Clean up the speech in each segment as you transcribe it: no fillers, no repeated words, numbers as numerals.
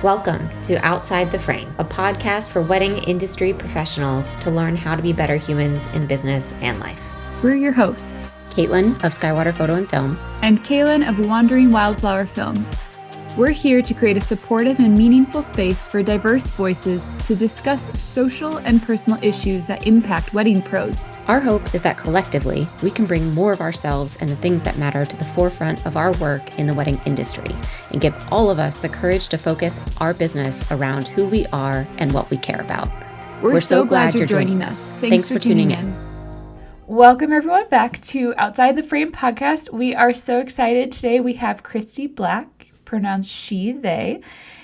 Welcome to Outside the Frame, a podcast for wedding industry professionals to learn how to be better humans in business and life. We're your hosts, Caitlin of Skywater Photo and Film, and Kaylin of Wandering Wildflower Films. We're here to create a supportive and meaningful space for diverse voices to discuss social and personal issues that impact wedding pros. Our hope is that collectively, we can bring more of ourselves and the things that matter to the forefront of our work in the wedding industry and give all of us the courage to focus our business around who we are and what we care about. We're so glad you're joining us. Thanks for tuning in. Welcome everyone back to Outside the Frame podcast. We are so excited. Today we have Kristy Black, pronounced she, they.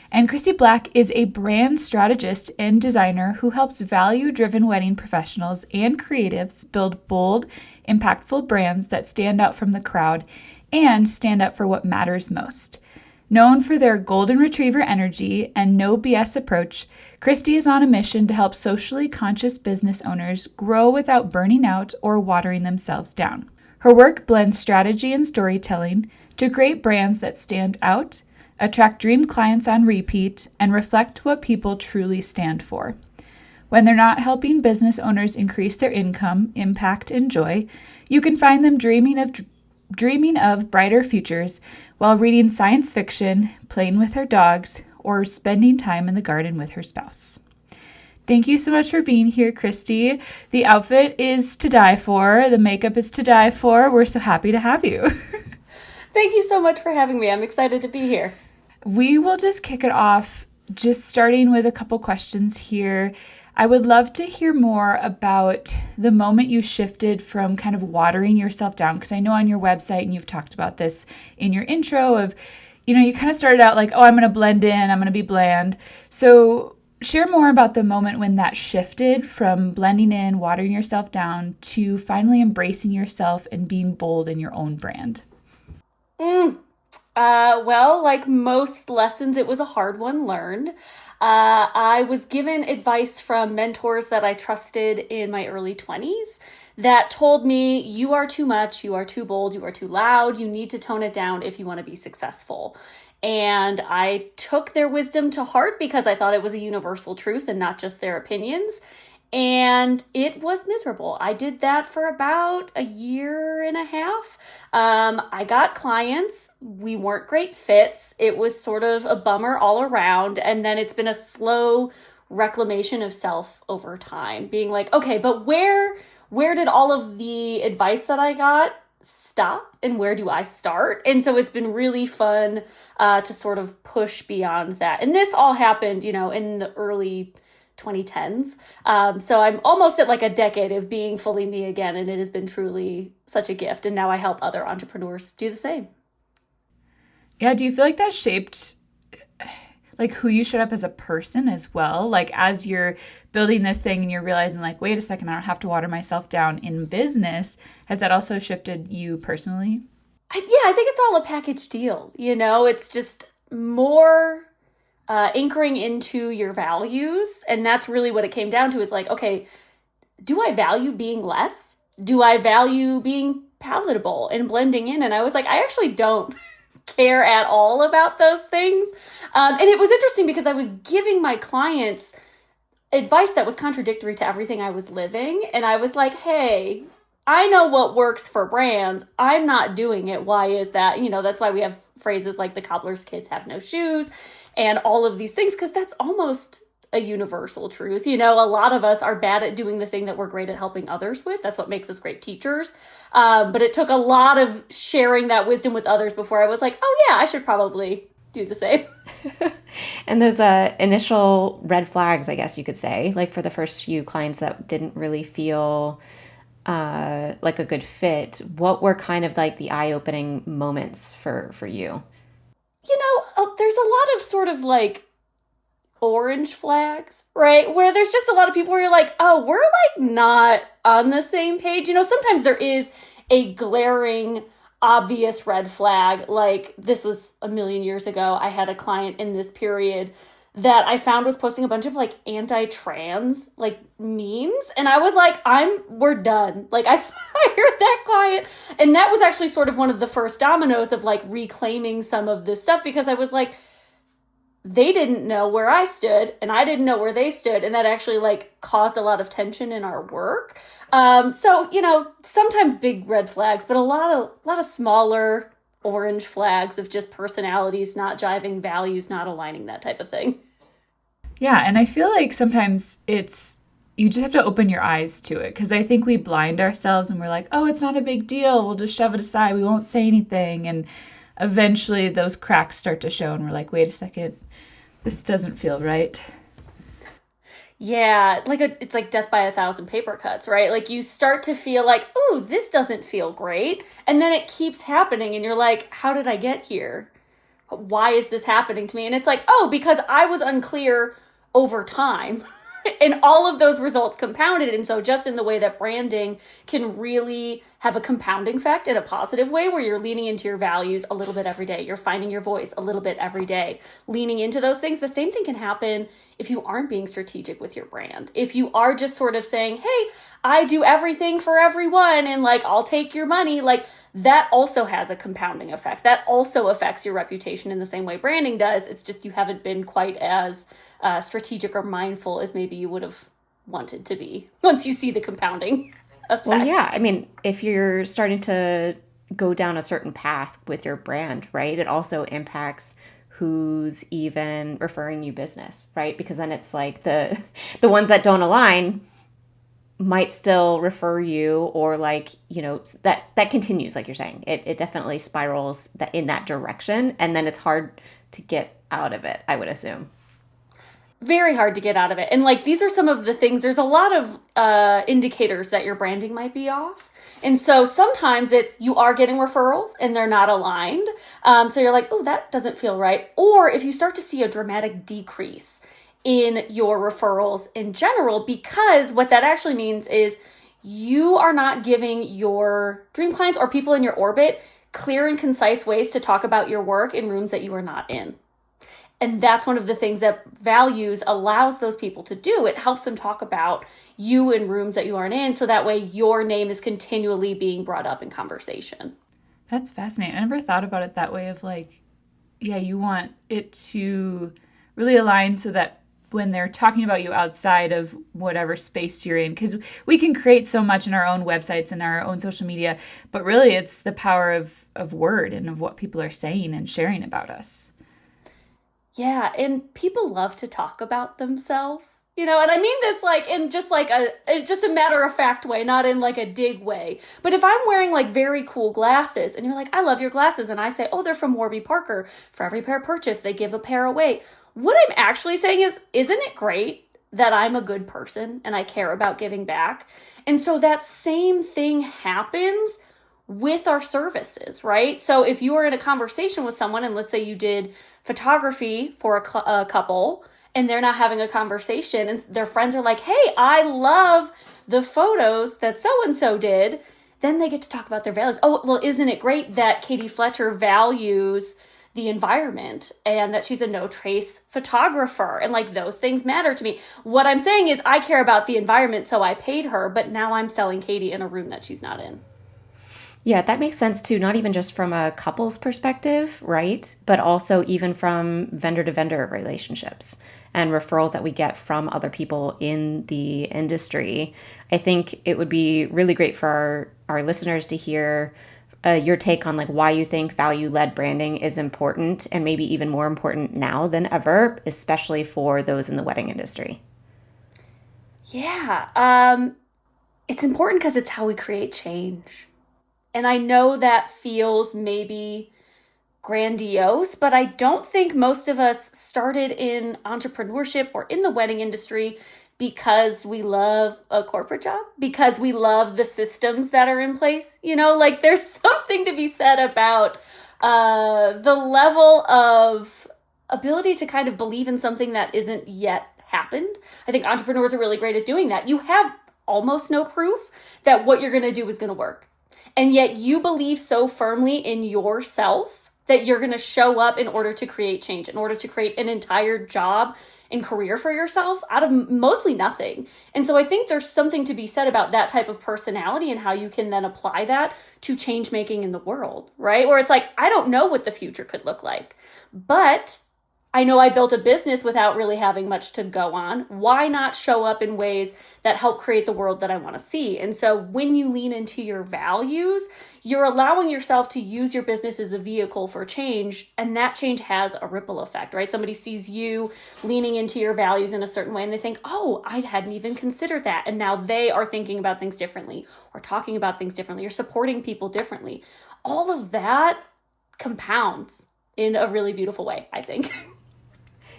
And Kristy Black is a brand strategist and designer who helps value-driven wedding professionals and creatives build bold, impactful brands that stand out from the crowd and stand up for what matters most. Known for their golden retriever energy and no BS approach, Kristy is on a mission to help socially conscious business owners grow without burning out or watering themselves down. Her work blends strategy and storytelling to create brands that stand out, attract dream clients on repeat, and reflect what people truly stand for. When they're not helping business owners increase their income, impact, and joy, you can find them dreaming of brighter futures while reading science fiction, playing with her dogs, or spending time in the garden with her spouse. Thank you so much for being here, Kristy. The outfit is to die for. The makeup is to die for. We're so happy to have you. Thank you so much for having me. I'm excited to be here. We will just kick it off, just starting with a couple questions here. I would love to hear more about the moment you shifted from kind of watering yourself down, because I know on your website, and you've talked about this in your intro of, you kind of started out like, oh, I'm going to blend in, I'm going to be bland. So share more about the moment when that shifted from blending in, watering yourself down, to finally embracing yourself and being bold in your own brand. Well, like most lessons, it was a hard one learned. I was given advice from mentors that I trusted in my early 20s that told me, you are too much, you are too bold, you are too loud, you need to tone it down if you want to be successful. And I took their wisdom to heart because I thought it was a universal truth and not just their opinions. And it was miserable. I did that for about a year and a half. I got clients. We weren't great fits. It was sort of a bummer all around. And then it's been a slow reclamation of self over time, being like, okay, but where did all of the advice that I got stop and where do I start? And so it's been really fun to sort of push beyond that. And this all happened, in the early 2010s. So I'm almost at like a decade of being fully me again, and it has been truly such a gift. And now I help other entrepreneurs do the same. Yeah, do you feel like that shaped like who you showed up as a person as well? Like as you're building this thing and you're realizing like, wait a second, I don't have to water myself down in business. Has that also shifted you personally? I think it's all a package deal. It's just more anchoring into your values. And that's really what it came down to, is like, okay, do I value being less? Do I value being palatable and blending in? And I was like, I actually don't care at all about those things. And it was interesting because I was giving my clients advice that was contradictory to everything I was living. And I was like, hey, I know what works for brands. I'm not doing it. Why is that? That's why we have phrases like the cobbler's kids have no shoes and all of these things, because that's almost a universal truth. A lot of us are bad at doing the thing that we're great at helping others with. That's what makes us great teachers. But it took a lot of sharing that wisdom with others before I was like, oh yeah, I should probably do the same. And those initial red flags, I guess you could say, like for the first few clients that didn't really feel like a good fit, what were kind of like the eye-opening moments for you? There's a lot of sort of like orange flags, right? Where there's just a lot of people where you're like, oh, we're like not on the same page. Sometimes there is a glaring, obvious red flag. Like this was a million years ago. I had a client in this period that I found was posting a bunch of like anti-trans like memes. And I was like, we're done. Like I fired that client. And that was actually sort of one of the first dominoes of like reclaiming some of this stuff, because I was like, they didn't know where I stood and I didn't know where they stood. And that actually like caused a lot of tension in our work. So, sometimes big red flags, but a lot of smaller orange flags of just personalities not jiving, values not aligning, that type of thing. Yeah, and I feel like sometimes you just have to open your eyes to it, because I think we blind ourselves and we're like, oh, it's not a big deal. We'll just shove it aside. We won't say anything. And eventually those cracks start to show and we're like, wait a second, this doesn't feel right. Yeah, it's like death by a thousand paper cuts, right? Like you start to feel like, oh, this doesn't feel great. And then it keeps happening and you're like, how did I get here? Why is this happening to me? And it's like, oh, because I was unclear over time. And all of those results compounded. And so just in the way that branding can really have a compounding effect in a positive way, where you're leaning into your values a little bit every day, you're finding your voice a little bit every day, leaning into those things. The same thing can happen if you aren't being strategic with your brand. If you are just sort of saying, hey, I do everything for everyone and like, I'll take your money, like that also has a compounding effect. That also affects your reputation in the same way branding does. It's just you haven't been quite as strategic or mindful as maybe you would have wanted to be once you see the compounding effect. Well, yeah. I mean, if you're starting to go down a certain path with your brand, right, it also impacts who's even referring you business, right? Because then it's like the ones that don't align might still refer you, or like, that continues, like you're saying. It definitely spirals in that direction, and then it's hard to get out of it, I would assume. Very hard to get out of it. And like, these are some of the things, there's a lot of indicators that your branding might be off. And so sometimes it's, you are getting referrals and they're not aligned. So you're like, oh, that doesn't feel right. Or if you start to see a dramatic decrease in your referrals in general, because what that actually means is you are not giving your dream clients or people in your orbit clear and concise ways to talk about your work in rooms that you are not in. And that's one of the things that values allows those people to do. It helps them talk about you in rooms that you aren't in, so that way your name is continually being brought up in conversation. That's fascinating. I never thought about it that way of like, yeah, you want it to really align so that when they're talking about you outside of whatever space you're in, because we can create so much in our own websites and our own social media, but really it's the power of word and of what people are saying and sharing about us. Yeah, and people love to talk about themselves, and I mean this like in just like just a matter of fact way, not in like a dig way. But if I'm wearing like very cool glasses and you're like, I love your glasses, and I say, oh, they're from Warby Parker. For every pair purchased, they give a pair away. What I'm actually saying is, isn't it great that I'm a good person and I care about giving back? And so that same thing happens with our services, right? So if you are in a conversation with someone, and let's say you did photography for a couple, and they're not having a conversation, and their friends are like, hey, I love the photos that so-and-so did, then they get to talk about their values. Oh, well, isn't it great that Katie Fletcher values the environment and that she's a no trace photographer, and like those things matter to me. What I'm saying is I care about the environment, so I paid her, but now I'm selling Katie in a room that she's not in. Yeah, that makes sense too, not even just from a couple's perspective, right? But also even from vendor to vendor relationships and referrals that we get from other people in the industry. I think it would be really great for our listeners to hear your take on like why you think value-led branding is important, and maybe even more important now than ever, especially for those in the wedding industry. Yeah, it's important because it's how we create change. And I know that feels maybe grandiose, but I don't think most of us started in entrepreneurship or in the wedding industry because we love a corporate job, because we love the systems that are in place. Like there's something to be said about the level of ability to kind of believe in something that isn't yet happened. I think entrepreneurs are really great at doing that. You have almost no proof that what you're going to do is going to work. And yet you believe so firmly in yourself that you're going to show up in order to create change, in order to create an entire job and career for yourself out of mostly nothing. And so I think there's something to be said about that type of personality and how you can then apply that to change making in the world, right? Where it's like, I don't know what the future could look like, but I know I built a business without really having much to go on. Why not show up in ways that help create the world that I want to see? And so when you lean into your values, you're allowing yourself to use your business as a vehicle for change. And that change has a ripple effect, right? Somebody sees you leaning into your values in a certain way and they think, oh, I hadn't even considered that. And now they are thinking about things differently or talking about things differently or supporting people differently. All of that compounds in a really beautiful way, I think.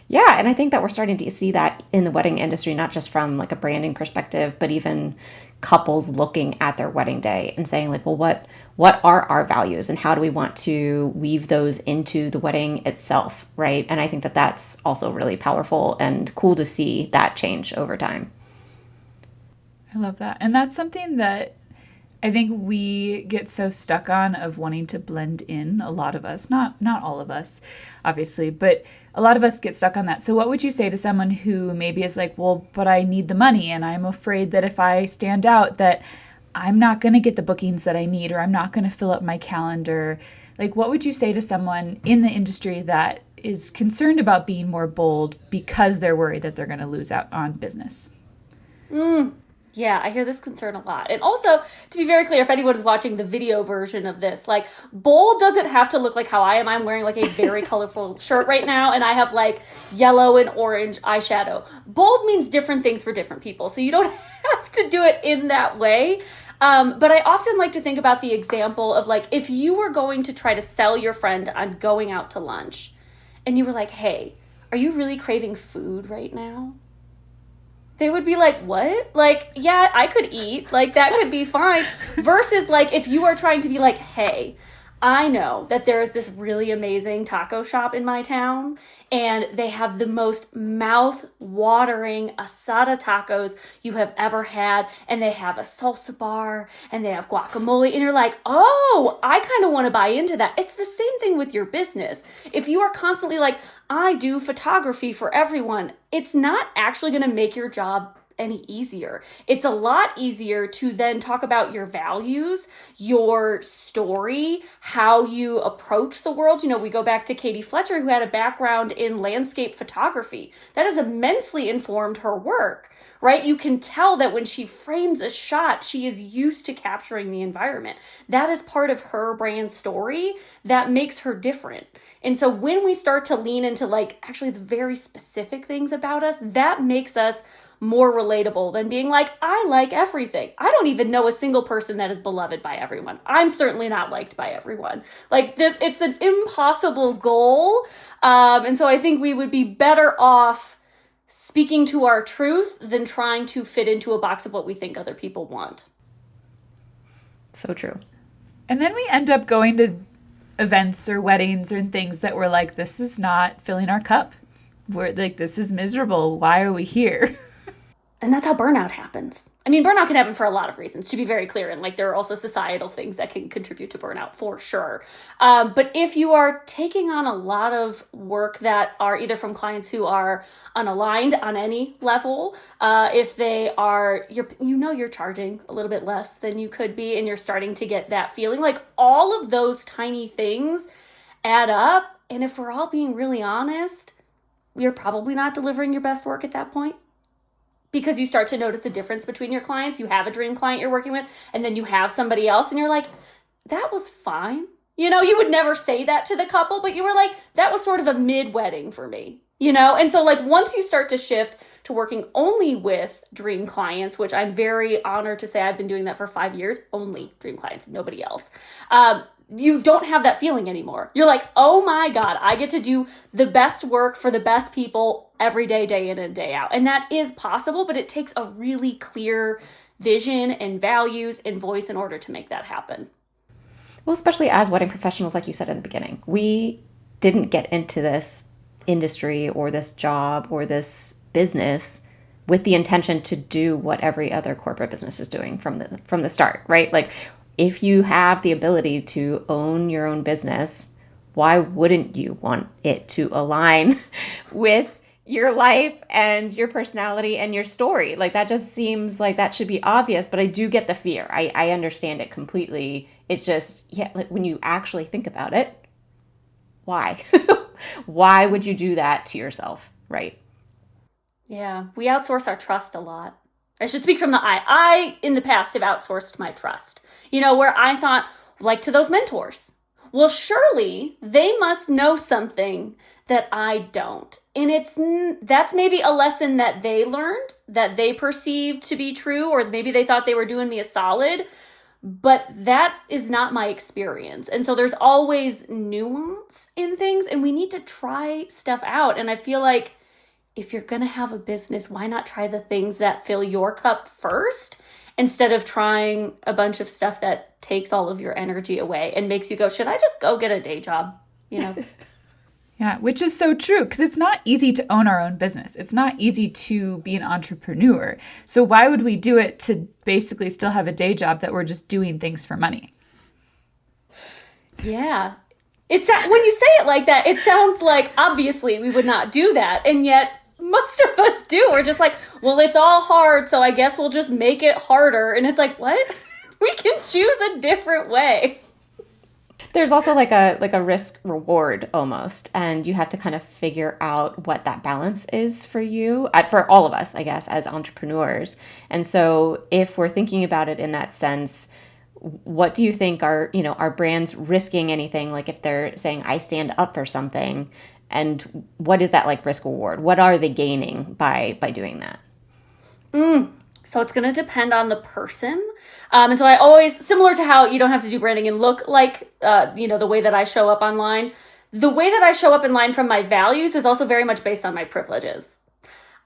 Yeah, and I think that we're starting to see that in the wedding industry, not just from like a branding perspective, but even couples looking at their wedding day and saying like, well, what are our values and how do we want to weave those into the wedding itself, right? And I think that that's also really powerful and cool to see that change over time. I love that. And that's something that I think we get so stuck on, of wanting to blend in, a lot of us, not all of us, obviously, but a lot of us get stuck on that. So what would you say to someone who maybe is like, well, but I need the money and I'm afraid that if I stand out that I'm not going to get the bookings that I need, or I'm not going to fill up my calendar? Like, what would you say to someone in the industry that is concerned about being more bold because they're worried that they're going to lose out on business? Yeah, I hear this concern a lot. And also, to be very clear, if anyone is watching the video version of this, like, bold doesn't have to look like how I am. I'm wearing like a very colorful shirt right now, and I have like yellow and orange eyeshadow. Bold means different things for different people, so you don't have to do it in that way. But I often like to think about the example of like, if you were going to try to sell your friend on going out to lunch, and you were like, hey, are you really craving food right now? They would be like, what? Like, yeah, I could eat. Like, that could be fine. Versus, like, if you are trying to be like, hey, I know that there is this really amazing taco shop in my town, and they have the most mouth-watering asada tacos you have ever had, and they have a salsa bar, and they have guacamole, and you're like, oh, I kind of want to buy into that. It's the same thing with your business. If you are constantly like, I do photography for everyone, it's not actually going to make your job any easier. It's a lot easier to then talk about your values, your story, how you approach the world. You know, we go back to Katie Fletcher, who had a background in landscape photography. That has immensely informed her work, right? You can tell that when she frames a shot, she is used to capturing the environment. That is part of her brand story that makes her different. And so when we start to lean into like actually the very specific things about us, that makes us more relatable than being like, I like everything. I don't even know a single person that is beloved by everyone. I'm certainly not liked by everyone. Like, it's an impossible goal. And so I think we would be better off speaking to our truth than trying to fit into a box of what we think other people want. So true. And then we end up going to events or weddings or things that we're like, this is not filling our cup. We're like, this is miserable. Why are we here? And that's how burnout happens. I mean, burnout can happen for a lot of reasons, to be very clear. And like, there are also societal things that can contribute to burnout for sure. But if you are taking on a lot of work that are either from clients who are unaligned on any level, if they are, you're charging a little bit less than you could be, and you're starting to get that feeling, like all of those tiny things add up. And if we're all being really honest, you're probably not delivering your best work at that point. Because you start to notice a difference between your clients. You have a dream client you're working with, and then you have somebody else, and you're like, that was fine. You know, you would never say that to the couple, but you were like, that was sort of a mid-wedding for me, you know? And so like, once you start to shift to working only with dream clients, which I'm very honored to say I've been doing that for 5 years, only dream clients, nobody else. You don't have that feeling anymore. You're like, oh my God, I get to do the best work for the best people every day, day in and day out. And that is possible, but it takes a really clear vision and values and voice in order to make that happen. Well, especially as wedding professionals, like you said in the beginning, we didn't get into this industry or this job or this business with the intention to do what every other corporate business is doing from the start, right? Like, if you have the ability to own your own business, why wouldn't you want it to align with your life and your personality and your story? Like, that just seems like that should be obvious, but I do get the fear. I understand it completely. It's just, yeah, like when you actually think about it, why? Why would you do that to yourself, right? Yeah, we outsource our trust a lot. I should speak from the I. I, in the past, have outsourced my trust. Where I thought, like to those mentors, well, surely they must know something that I don't. And that's maybe a lesson that they learned, that they perceived to be true, or maybe they thought they were doing me a solid, but that is not my experience. And so there's always nuance in things, and we need to try stuff out. And I feel like if you're going to have a business, why not try the things that fill your cup first instead of trying a bunch of stuff that takes all of your energy away and makes you go, should I just go get a day job? Yeah, which is so true, because it's not easy to own our own business. It's not easy to be an entrepreneur. So why would we do it to basically still have a day job that we're just doing things for money? Yeah. When you say it like that, it sounds like obviously we would not do that. And yet most of us do. We're just like, well, it's all hard, so I guess we'll just make it harder. And it's like, what? We can choose a different way. There's also like a risk reward almost, and you have to kind of figure out what that balance is for you, for all of us, I guess, as entrepreneurs. And so if we're thinking about it in that sense, what do you think are brands risking anything? Like if they're saying, I stand up for something, and what is that like risk reward? What are they gaining by doing that? So it's going to depend on the person. And so I always, similar to how you don't have to do branding and look like, the way that I show up online, the way that I show up in line from my values is also very much based on my privileges.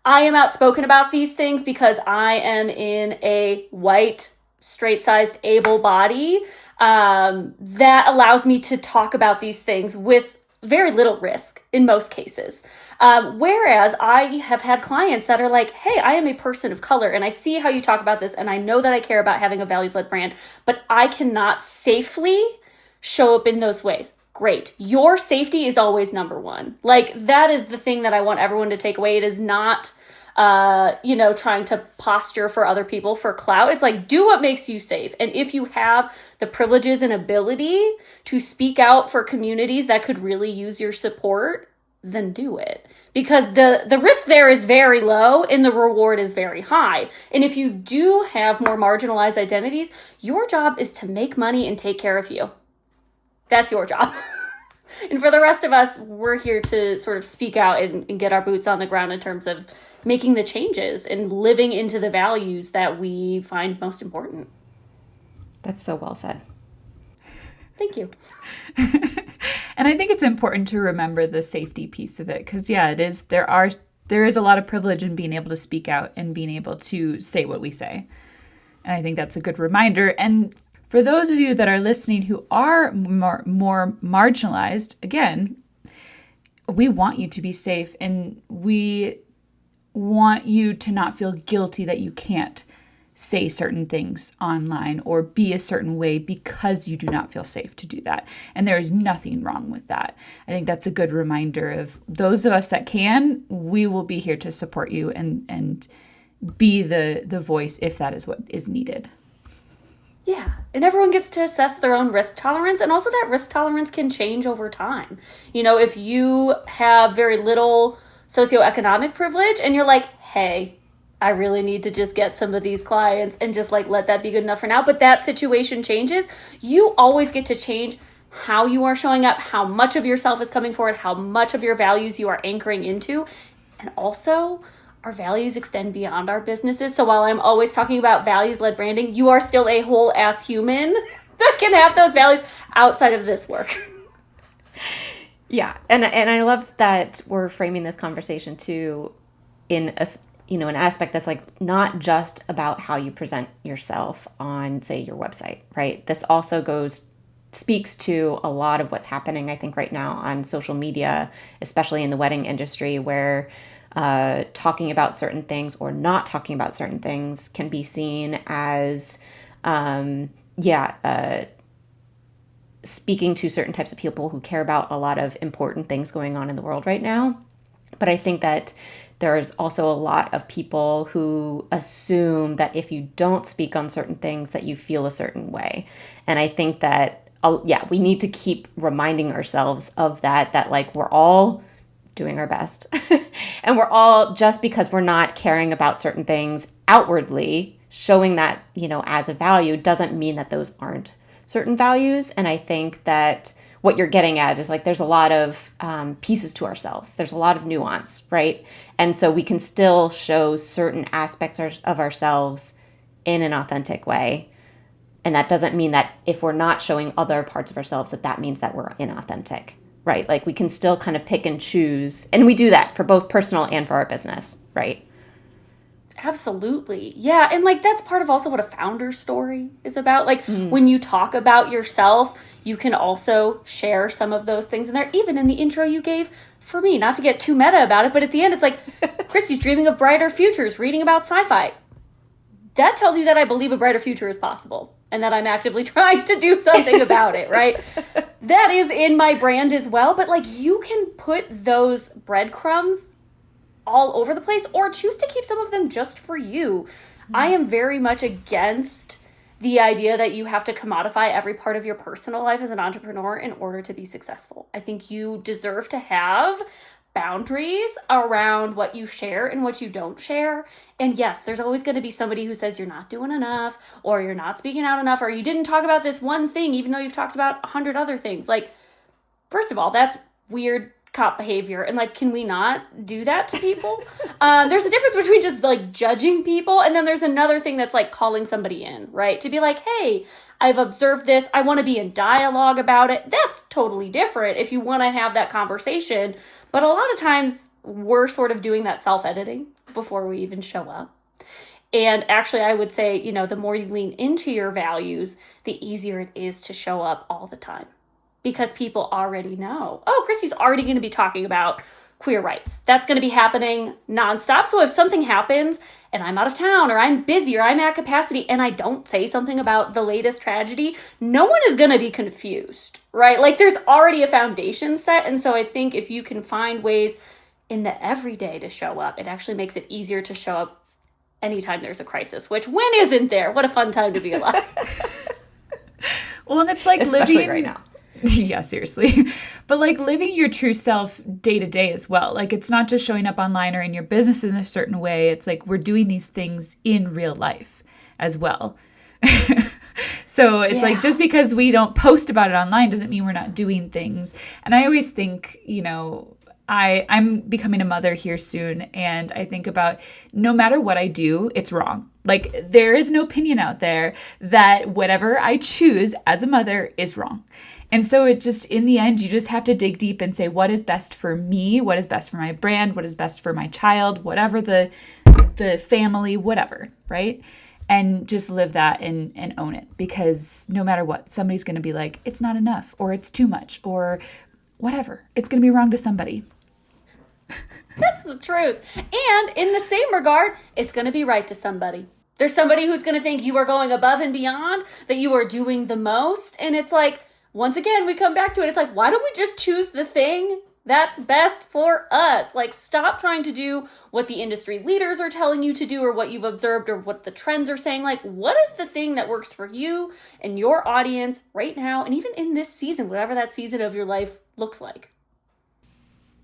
I am outspoken about these things because I am in a white, straight-sized, able body that allows me to talk about these things with very little risk in most cases. Whereas I have had clients that are like, hey, I am a person of color and I see how you talk about this and I know that I care about having a values-led brand, but I cannot safely show up in those ways. Great. Your safety is always number one. Like that is the thing that I want everyone to take away. It is not, trying to posture for other people for clout. It's like, do what makes you safe. And if you have the privileges and ability to speak out for communities that could really use your support, then do it. Because the risk there is very low and the reward is very high. And if you do have more marginalized identities, your job is to make money and take care of you. That's your job. And for the rest of us, we're here to sort of speak out and get our boots on the ground in terms of making the changes and living into the values that we find most important. That's so well said. Thank you. And I think it's important to remember the safety piece of it, because it is, there is a lot of privilege in being able to speak out and being able to say what we say. And I think that's a good reminder. And for those of you that are listening who are more marginalized, again, we want you to be safe, and we want you to not feel guilty that you can't say certain things online or be a certain way because you do not feel safe to do that. And there is nothing wrong with that. I think that's a good reminder of those of us that can, we will be here to support you and be the voice if that is what is needed. Yeah, and everyone gets to assess their own risk tolerance, and also that risk tolerance can change over time. If you have very little socioeconomic privilege and you're like, hey, I really need to just get some of these clients and just like let that be good enough for now, but that situation changes, you always get to change how you are showing up, how much of yourself is coming forward, how much of your values you are anchoring into. And also, our values extend beyond our businesses. So while I'm always talking about values-led branding, you are still a whole ass human that can have those values outside of this work. Yeah, and I love that we're framing this conversation too in an aspect that's like not just about how you present yourself on, say, your website, right? This also speaks to a lot of what's happening, I think, right now on social media, especially in the wedding industry, where talking about certain things or not talking about certain things can be seen as, speaking to certain types of people who care about a lot of important things going on in the world right now. But I think that there's also a lot of people who assume that if you don't speak on certain things that you feel a certain way. And I think that yeah, we need to keep reminding ourselves of that like we're all doing our best. And we're all, just because we're not caring about certain things outwardly, showing that, as a value, doesn't mean that those aren't certain values. And I think that what you're getting at is like there's a lot of pieces to ourselves. There's a lot of nuance, right? And so we can still show certain aspects of ourselves in an authentic way. And that doesn't mean that if we're not showing other parts of ourselves, that means that we're inauthentic, right? Like we can still kind of pick and choose. And we do that for both personal and for our business, right? Absolutely. Yeah. And like that's part of also what a founder story is about. Like when you talk about yourself, you can also share some of those things in there, even in the intro you gave for me, not to get too meta about it, but at the end it's like, Kristy's dreaming of brighter futures, reading about sci-fi. That tells you that I believe a brighter future is possible and that I'm actively trying to do something about it, right? That is in my brand as well. But like you can put those breadcrumbs all over the place or choose to keep some of them just for you. I am very much against the idea that you have to commodify every part of your personal life as an entrepreneur in order to be successful. I think you deserve to have boundaries around what you share and what you don't share. And yes, there's always going to be somebody who says you're not doing enough or you're not speaking out enough or you didn't talk about this one thing even though you've talked about 100 other things. Like, first of all, that's weird cop behavior. And like, can we not do that to people? There's a difference between just like judging people. And then there's another thing that's like calling somebody in, right? To be like, hey, I've observed this. I want to be in dialogue about it. That's totally different if you want to have that conversation. But a lot of times we're sort of doing that self-editing before we even show up. And actually, I would say, the more you lean into your values, the easier it is to show up all the time. Because people already know, oh, Kristy's already going to be talking about queer rights. That's going to be happening nonstop. So if something happens and I'm out of town or I'm busy or I'm at capacity and I don't say something about the latest tragedy, no one is going to be confused, right? Like there's already a foundation set. And so I think if you can find ways in the everyday to show up, it actually makes it easier to show up anytime there's a crisis, which when isn't there? What a fun time to be alive. Well, and it's like especially living right now. Yeah, seriously. But like living your true self day to day as well. Like it's not just showing up online or in your business in a certain way. It's like we're doing these things in real life as well. So it's like just because we don't post about it online doesn't mean we're not doing things. And I always think, I'm becoming a mother here soon. And I think about no matter what I do, it's wrong. Like there is no opinion out there that whatever I choose as a mother is wrong. And so it just, in the end, you just have to dig deep and say, what is best for me? What is best for my brand? What is best for my child? Whatever the family, whatever, right? And just live that and own it. Because no matter what, somebody's going to be like, it's not enough, or it's too much, or whatever. It's going to be wrong to somebody. That's the truth. And in the same regard, it's going to be right to somebody. There's somebody who's going to think you are going above and beyond, that you are doing the most. And it's like, once again, we come back to it. It's like, why don't we just choose the thing that's best for us? Like, stop trying to do what the industry leaders are telling you to do or what you've observed or what the trends are saying. Like, what is the thing that works for you and your audience right now? And even in this season, whatever that season of your life looks like.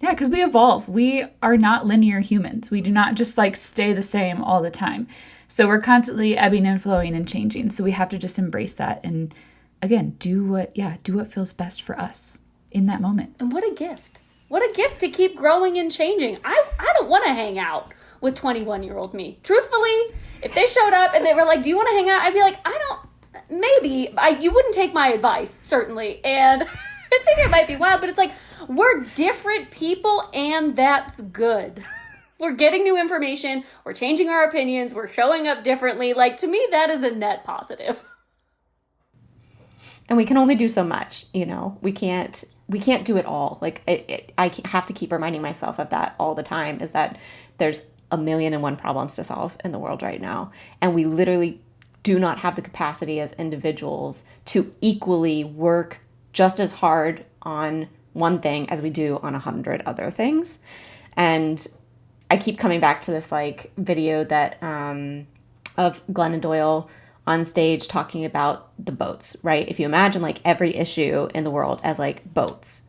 Yeah, because we evolve. We are not linear humans. We do not just like stay the same all the time. So we're constantly ebbing and flowing and changing. So we have to just embrace that and again, do what feels best for us in that moment. And what a gift. What a gift to keep growing and changing. I don't want to hang out with 21-year-old me. Truthfully, if they showed up and they were like, do you want to hang out? I'd be like, you wouldn't take my advice, certainly. And I think it might be wild, but it's like, we're different people and that's good. We're getting new information. We're changing our opinions. We're showing up differently. Like, to me, that is a net positive. And we can only do so much, we can't do it all. Like I have to keep reminding myself of that all the time, is that there's 1,000,001 problems to solve in the world right now. And we literally do not have the capacity as individuals to equally work just as hard on one thing as we do on 100 other things. And I keep coming back to this like video that of Glennon Doyle on stage talking about the boats, right? If you imagine like every issue in the world as like boats,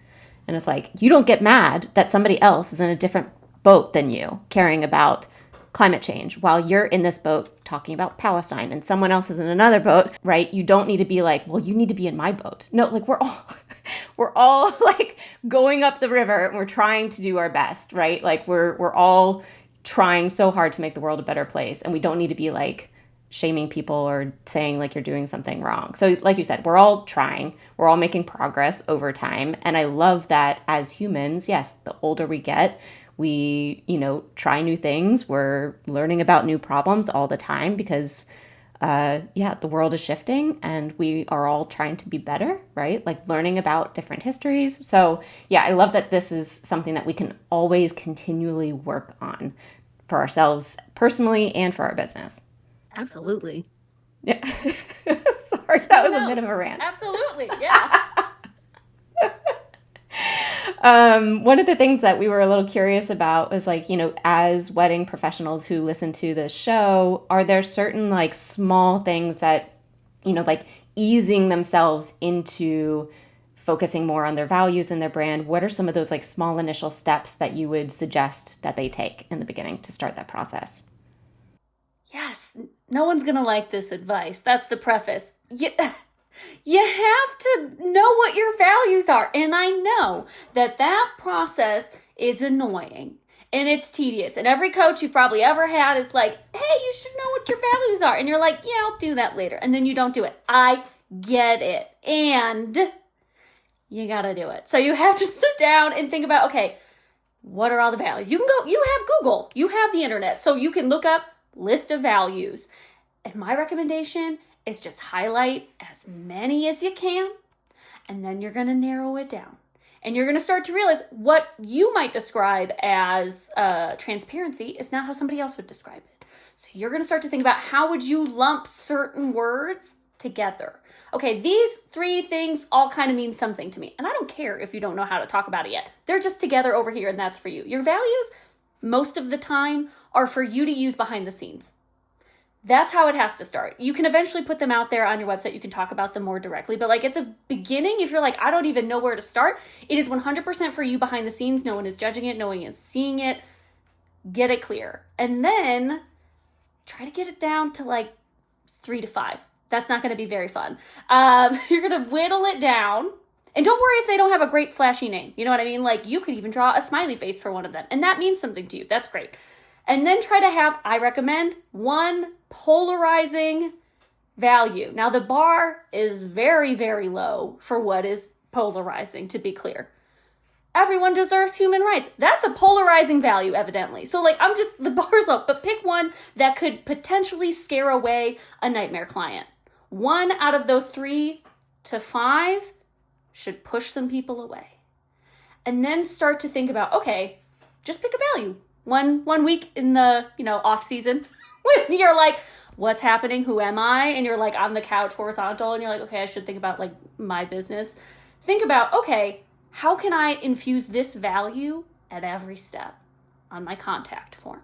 and it's like, you don't get mad that somebody else is in a different boat than you, caring about climate change, while you're in this boat talking about Palestine and someone else is in another boat, right? You don't need to be like, well, you need to be in my boat. No, like we're all like going up the river and we're trying to do our best, right? Like we're all trying so hard to make the world a better place, and we don't need to be like shaming people or saying like you're doing something wrong. So like you said, we're all trying, we're all making progress over time. And I love that as humans, yes, the older we get, we, try new things. We're learning about new problems all the time because, the world is shifting and we are all trying to be better, right? Like learning about different histories. So yeah, I love that this is something that we can always continually work on for ourselves personally and for our business. Absolutely. Yeah. Sorry, that was a bit of a rant. Absolutely, yeah. One of the things that we were a little curious about was like, as wedding professionals who listen to this show, are there certain like small things that, like easing themselves into focusing more on their values and their brand? What are some of those like small initial steps that you would suggest that they take in the beginning to start that process? Yes, no one's going to like this advice. That's the preface. You have to know what your values are. And I know that process is annoying and it's tedious. And every coach you've probably ever had is like, hey, you should know what your values are. And you're like, yeah, I'll do that later. And then you don't do it. I get it. And you got to do it. So you have to sit down and think about, okay, what are all the values? You have Google, you have the internet. So you can look up list of values. And my recommendation is just highlight as many as you can, and then you're going to narrow it down. And you're going to start to realize what you might describe as transparency is not how somebody else would describe it. So you're going to start to think about how would you lump certain words together. Okay, these three things all kind of mean something to me. And I don't care if you don't know how to talk about it yet. They're just together over here, and that's for you. Your values, most of the time, are for you to use behind the scenes. That's how it has to start. You can eventually put them out there on your website. You can talk about them more directly. But like at the beginning, if you're like, I don't even know where to start, it is 100% for you behind the scenes. No one is judging it. No one is seeing it. Get it clear. And then try to get it down to like 3 to 5. That's not going to be very fun. You're going to whittle it down. And don't worry if they don't have a great flashy name. You know what I mean? Like you could even draw a smiley face for one of them. And that means something to you. That's great. And then try to have, I recommend, one polarizing value. Now the bar is very, very low for what is polarizing, to be clear. Everyone deserves human rights. That's a polarizing value, evidently. So like, the bar's low, but pick one that could potentially scare away a nightmare client. 1 out of those 3 to 5 should push some people away. And then start to think about, okay, just pick a value. One week in the, off season when you're like, what's happening? Who am I? And you're like on the couch horizontal and you're like, okay, I should think about like my business. Think about, okay, how can I infuse this value at every step on my contact form,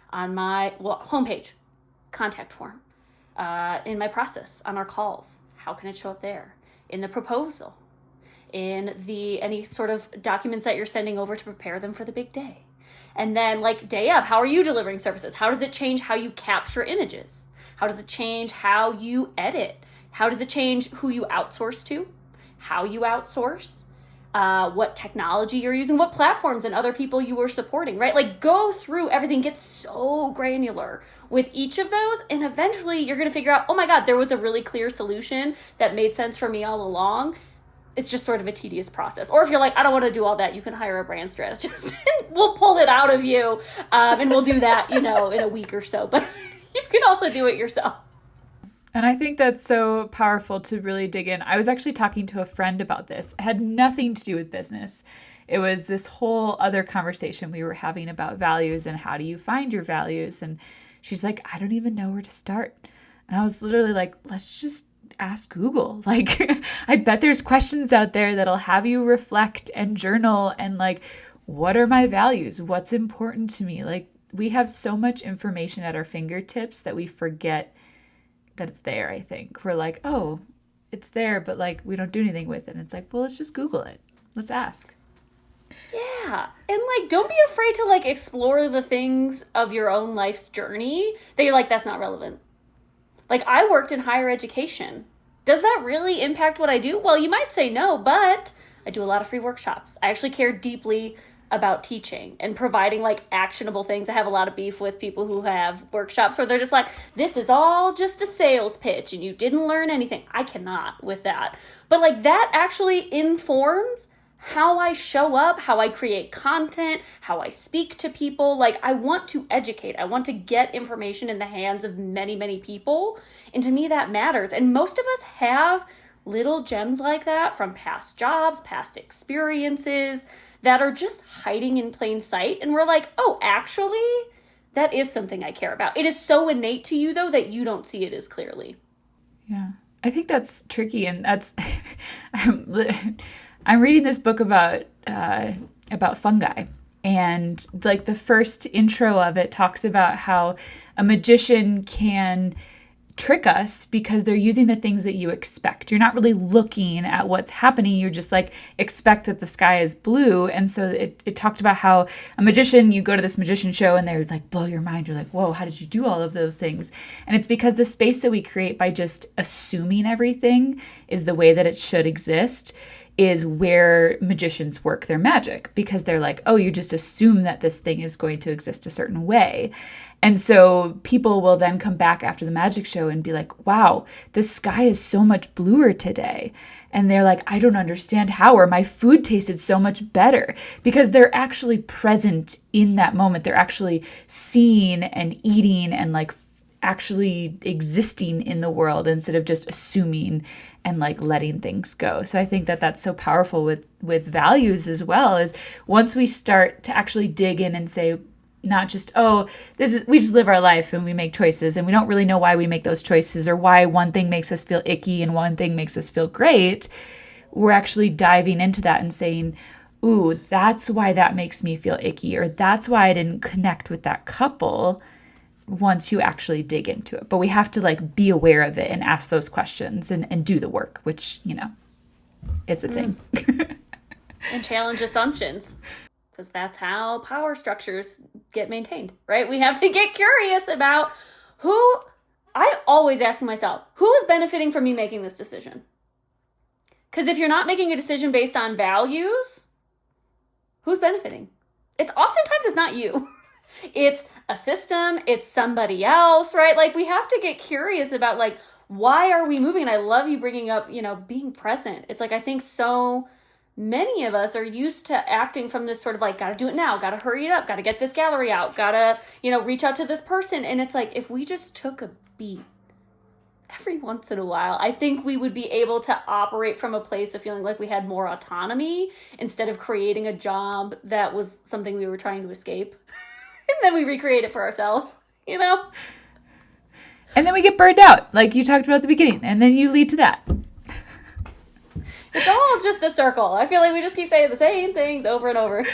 on my homepage, contact form, in my process, on our calls? How can it show up there? In the proposal, in any sort of documents that you're sending over to prepare them for the big day. And then like day of, how are you delivering services? How does it change how you capture images? How does it change how you edit? How does it change who you outsource to? How you outsource? What technology you're using? What platforms and other people you are supporting, right? Like go through everything, get so granular with each of those. And eventually you're going to figure out, oh my God, there was a really clear solution that made sense for me all along. It's just sort of a tedious process. Or if you're like, I don't want to do all that, you can hire a brand strategist and we'll pull it out of you. And we'll do that, in a week or so. But you can also do it yourself. And I think that's so powerful to really dig in. I was actually talking to a friend about this. It had nothing to do with business. It was this whole other conversation we were having about values and how do you find your values. And she's like, I don't even know where to start. And I was literally like, let's just ask Google. Like, I bet there's questions out there that'll have you reflect and journal and like, what are my values? What's important to me? Like, we have so much information at our fingertips that we forget that it's there, I think. We're like, oh, it's there, but like we don't do anything with it. And it's like, well, let's just Google it. Let's ask. Yeah. And like, don't be afraid to like explore the things of your own life's journey that you're like, that's not relevant. Like, I worked in higher education. Does that really impact what I do? Well, you might say no, but I do a lot of free workshops. I actually care deeply about teaching and providing like actionable things. I have a lot of beef with people who have workshops where they're just like, this is all just a sales pitch and you didn't learn anything. I cannot with that. But like, that actually informs how I show up, how I create content, how I speak to people. Like, I want to educate. I want to get information in the hands of many, many people. And to me, that matters. And most of us have little gems like that from past jobs, past experiences that are just hiding in plain sight. And we're like, oh, actually, that is something I care about. It is so innate to you, though, that you don't see it as clearly. Yeah. I think that's tricky. And that's, I'm reading this book about fungi, and like the first intro of it talks about how a magician can trick us because they're using the things that you expect. You're not really looking at what's happening. You just like expect that the sky is blue. And so it talked about how a magician, you go to this magician show and they like blow your mind. You're like, whoa, how did you do all of those things? And it's because the space that we create by just assuming everything is the way that it should exist is where magicians work their magic, because they're like, oh, you just assume that this thing is going to exist a certain way. And so people will then come back after the magic show and be like, wow, the sky is so much bluer today. And they're like, I don't understand how, or my food tasted so much better, because they're actually present in that moment. They're actually seeing and eating and like actually existing in the world instead of just assuming and like letting things go. So I think that that's so powerful with values as well, is once we start to actually dig in and say, not just, oh, we just live our life and we make choices and we don't really know why we make those choices or why one thing makes us feel icky and one thing makes us feel great. We're actually diving into that and saying, ooh, that's why that makes me feel icky, or that's why I didn't connect with that couple, once you actually dig into it. But we have to like be aware of it and ask those questions and do the work, which, you know, it's a thing. And challenge assumptions, because that's how power structures get maintained, right? We have to get curious about I always ask myself, who is benefiting from me making this decision? Because if you're not making a decision based on values, who's benefiting? Oftentimes it's not you. It's a system, it's somebody else, right? Like, we have to get curious about like, why are we moving? And I love you bringing up, being present. It's like, I think so many of us are used to acting from this sort of like, gotta do it now, gotta hurry it up, gotta get this gallery out, gotta, reach out to this person. And it's like, if we just took a beat every once in a while, I think we would be able to operate from a place of feeling like we had more autonomy instead of creating a job that was something we were trying to escape. And then we recreate it for ourselves, And then we get burned out, like you talked about at the beginning, and then you lead to that. It's all just a circle. I feel like we just keep saying the same things over and over.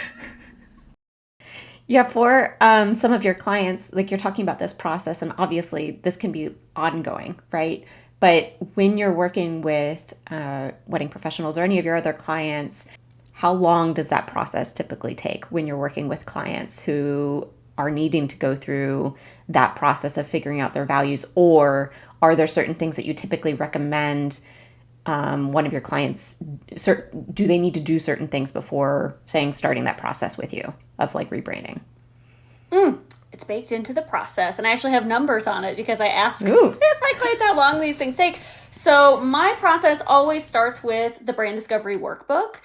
Yeah, for some of your clients, like you're talking about this process, and obviously this can be ongoing, right? But when you're working with wedding professionals or any of your other clients, how long does that process typically take when you're working with clients who are needing to go through that process of figuring out their values? Or are there certain things that you typically recommend one of your clients, do they need to do certain things before starting that process with you of like rebranding? It's baked into the process, and I actually have numbers on it because I ask my clients how long these things take. So my process always starts with the brand discovery workbook,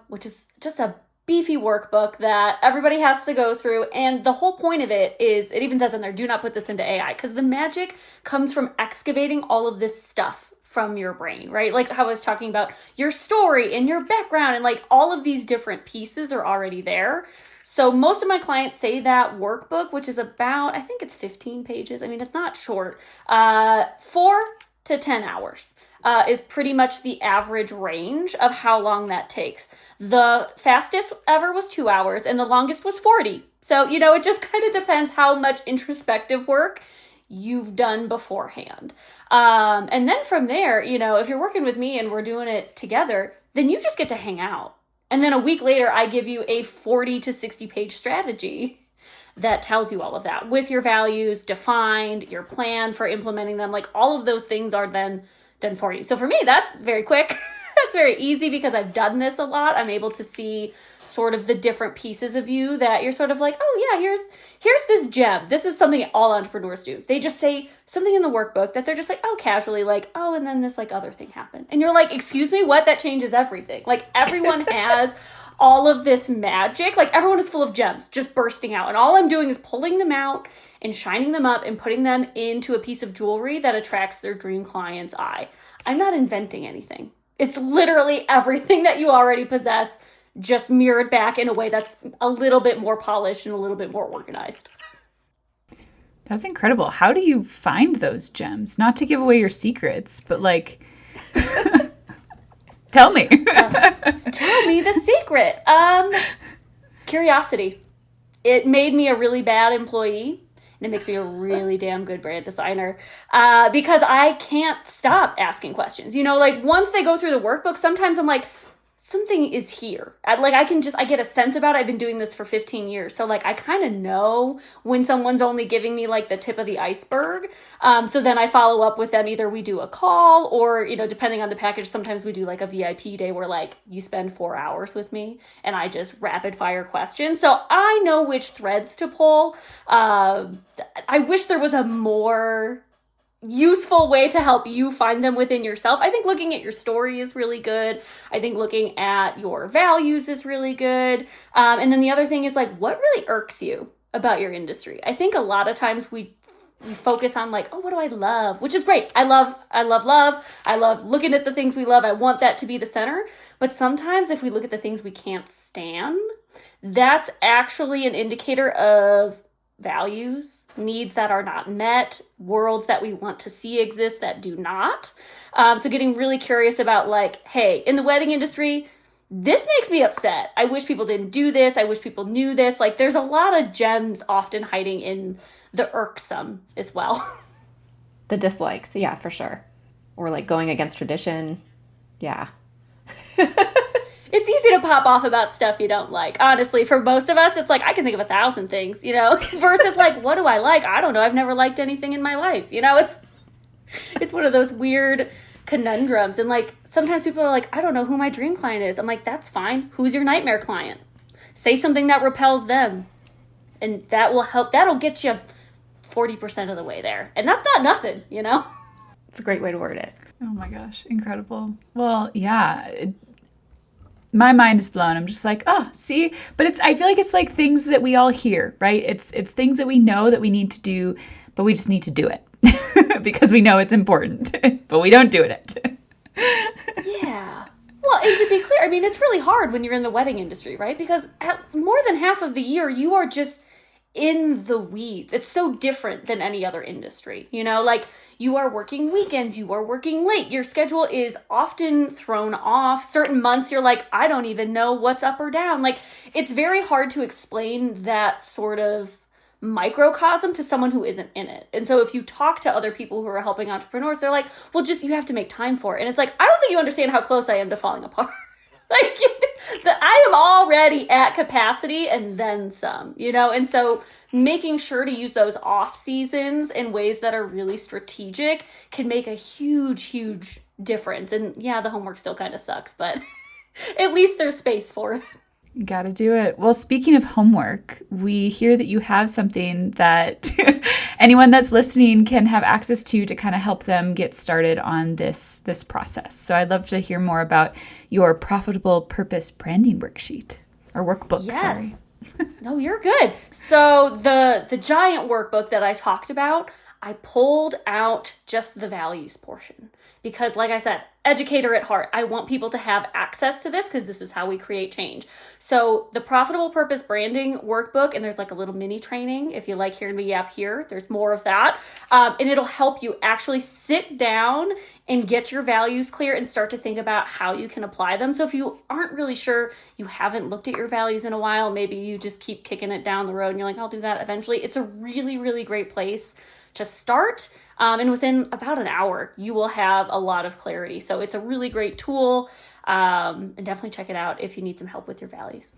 which is just a beefy workbook that everybody has to go through. And the whole point of it is, it even says in there, do not put this into AI, because the magic comes from excavating all of this stuff from your brain, right? Like how I was talking about your story and your background, and like all of these different pieces are already there. So most of my clients say that workbook, which is about, I think it's 15 pages. I mean, it's not short. 4 to 10 hours is pretty much the average range of how long that takes. The fastest ever was 2 hours and the longest was 40. So, it just kind of depends how much introspective work you've done beforehand. And then from there, if you're working with me and we're doing it together, then you just get to hang out. And then a week later, I give you a 40 to 60 page strategy that tells you all of that with your values defined, your plan for implementing them. Like all of those things are then done for you. So for me, that's very quick. That's very easy because I've done this a lot. I'm able to see sort of the different pieces of you that you're sort of like, oh yeah, here's this gem. This is something all entrepreneurs do. They just say something in the workbook that they're just like, oh, casually, like, oh, and then this like other thing happened. And you're like, excuse me, what? That changes everything. Like everyone has all of this magic. Like everyone is full of gems just bursting out. And all I'm doing is pulling them out and shining them up and putting them into a piece of jewelry that attracts their dream client's eye. I'm not inventing anything. It's literally everything that you already possess, just mirrored back in a way that's a little bit more polished and a little bit more organized. That's incredible. How do you find those gems? Not to give away your secrets, but like, tell me. Tell me the secret. Curiosity. It made me a really bad employee. And it makes me a really damn good brand designer because I can't stop asking questions. Like once they go through the workbook, sometimes I'm like, something is here. I get a sense about it. I've been doing this for 15 years. So like, I kind of know when someone's only giving me like the tip of the iceberg. So then I follow up with them. Either we do a call or, depending on the package, sometimes we do like a VIP day where like you spend 4 hours with me and I just rapid fire questions. So I know which threads to pull. I wish there was a more useful way to help you find them within yourself. I think looking at your story is really good. I think looking at your values is really good. And then the other thing is like, what really irks you about your industry? I think a lot of times we focus on like, oh, what do I love? Which is great. I love love. I love looking at the things we love. I want that to be the center. But sometimes if we look at the things we can't stand, that's actually an indicator of values, needs that are not met, worlds that we want to see exist that do not. So getting really curious about like, hey, in the wedding industry, this makes me upset. I wish people didn't do this. I wish people knew this. Like there's a lot of gems often hiding in the irksome as well. The dislikes, yeah, for sure. Or like going against tradition. Yeah. It's easy to pop off about stuff you don't like. Honestly, for most of us, it's like, I can think of 1,000 things, versus like, what do I like? I don't know. I've never liked anything in my life. It's one of those weird conundrums. And like, sometimes people are like, I don't know who my dream client is. I'm like, that's fine. Who's your nightmare client? Say something that repels them. And that will help. That'll get you 40% of the way there. And that's not nothing, It's a great way to word it. Oh my gosh. Incredible. Well, yeah. My mind is blown. I'm just like, oh, see, but I feel like it's like things that we all hear, right? It's things that we know that we need to do, but we just need to do it because we know it's important, but we don't do it. Yeah. Well, and to be clear, I mean, it's really hard when you're in the wedding industry, right? Because more than half of the year, you are just in the weeds. It's so different than any other industry, like you are working weekends, you are working late, your schedule is often thrown off. Certain months you're like, I don't even know what's up or down. Like it's very hard to explain that sort of microcosm to someone who isn't in it. And so if you talk to other people who are helping entrepreneurs, they're like, well, just you have to make time for it. And it's like, I don't think you understand how close I am to falling apart. Like I am already at capacity and then some, and so making sure to use those off seasons in ways that are really strategic can make a huge, huge difference. And yeah, the homework still kind of sucks, but at least there's space for it. Got to do it. Well, speaking of homework, we hear that you have something that anyone that's listening can have access to kind of help them get started on this process. So I'd love to hear more about your profitable purpose branding worksheet or workbook. Yes. Sorry. No, you're good. So the giant workbook that I talked about, I pulled out just the values portion because like I said, educator at heart. I want people to have access to this because this is how we create change. So the Profitable Purpose Branding Workbook, and there's like a little mini training. If you like hearing me yap here, there's more of that. And it'll help you actually sit down and get your values clear and start to think about how you can apply them. So if you aren't really sure, you haven't looked at your values in a while, maybe you just keep kicking it down the road and you're like, I'll do that eventually. It's a really, really great place to start. And within about an hour, you will have a lot of clarity. So it's a really great tool. And definitely check it out if you need some help with your values.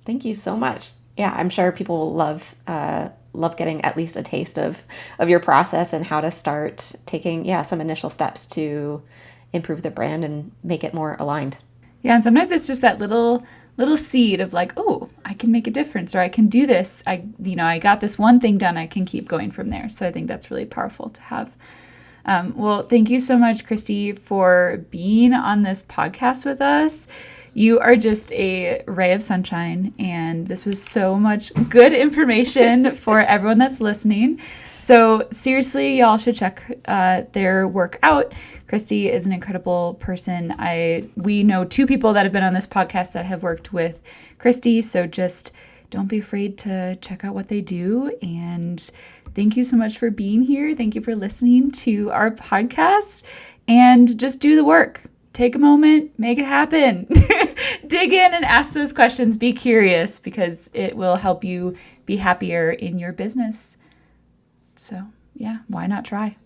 Thank you so much. Yeah, I'm sure people will love getting at least a taste of your process and how to start taking some initial steps to improve the brand and make it more aligned. Yeah, and sometimes it's just that little seed of like, oh, I can make a difference, or I can do this. I got this one thing done. I can keep going from there. So I think that's really powerful to have. Well, thank you so much, Kristy, for being on this podcast with us. You are just a ray of sunshine, and this was so much good information for everyone that's listening. So seriously, y'all should check their work out. Kristy is an incredible person. We know 2 people that have been on this podcast that have worked with Kristy, so just don't be afraid to check out what they do. And thank you so much for being here. Thank you for listening to our podcast, and just do the work. Take a moment, make it happen. Dig in and ask those questions. Be curious, because it will help you be happier in your business. So, yeah, why not try?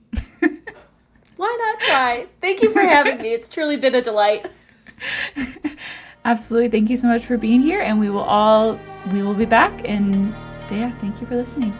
Why not try? Thank you for having me. It's truly been a delight. Absolutely. Thank you so much for being here, and we will be back. And yeah, thank you for listening.